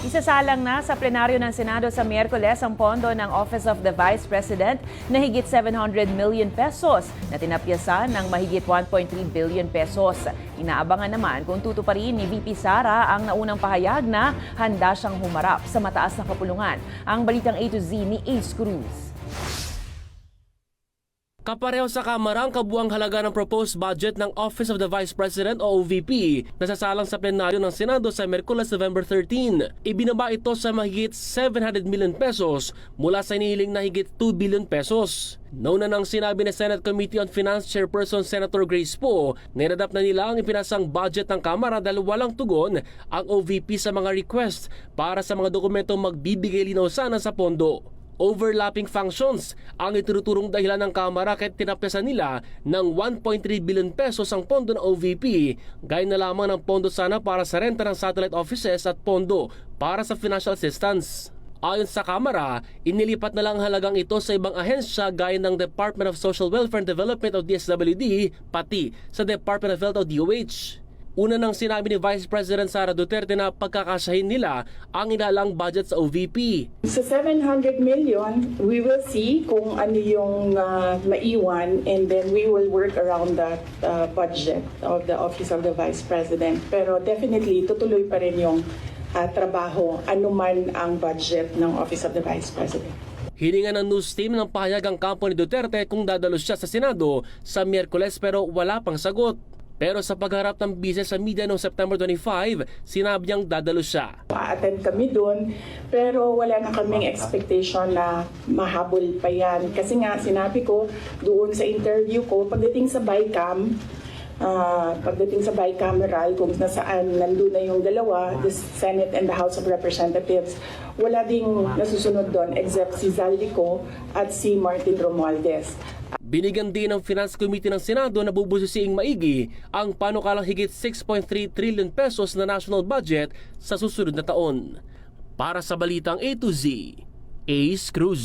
Isasalang na sa plenaryo ng Senado sa Miyerkules ang pondo ng Office of the Vice President na higit 700 million pesos na tinapyasan ng mahigit 1.3 billion pesos. Inaabangan naman kung tutuparin ni VP Sara ang naunang pahayag na handa siyang humarap sa mataas na kapulungan. Ang balitang A to Z ni Ace Cruz. Kapareho sa Kamara ang kabuang halaga ng proposed budget ng Office of the Vice President o OVP na sasalang sa plenaryo ng Senado sa Miyerkules, November 13. Ibinaba ito sa mahigit 700 million pesos mula sa inihiling na higit 2 billion pesos. Nauna nang sinabi ni Senate Committee on Finance Chairperson Senator Grace Poe na inadap na nila ang ipinasang budget ng Kamara dahil walang tugon ang OVP sa mga request para sa mga dokumentong magbibigay linaw sana sa pondo. Overlapping functions ang itinuturong dahilan ng Kamara kahit tinapyasan nila ng 1.3 billion pesos ang pondo ng OVP, gaya na lamang ng pondo sana para sa renta ng satellite offices at pondo para sa financial assistance. Ayon sa Kamara, inilipat na lang ang halagang ito sa ibang ahensya gaya ng Department of Social Welfare and Development o DSWD, pati sa Department of Health o DOH. Una nang sinabi ni Vice President Sara Duterte na pagkakasahin nila ang inalang budget sa OVP. Sa 700 million, we will see kung ano yung maiwan and then we will work around that budget of the Office of the Vice President. Pero definitely, tutuloy pa rin yung trabaho, anuman ang budget ng Office of the Vice President. Hininga ng news team ng pahayag ang kampo ni Duterte kung dadalo siya sa Senado sa Miyerkules pero wala pang sagot. Pero sa pagharap ng bise sa media noong September 25, sinabi niyang dadalo siya. Pa-attend kami doon, pero wala na kaming expectation na mahabol pa yan. Kasi nga, sinabi ko doon sa interview ko, pagdating sa bicameral, kung nasaan nandun na yung dalawa, the Senate and the House of Representatives, wala ding nasusunod doon except si Zaldico at si Martin Romualdez. Binigyan din ng Finance Committee ng Senado na bubusisiing maigi ang panukalang higit 6.3 trillion pesos na national budget sa susunod na taon. Para sa Balitang A to Z, Ace Cruz.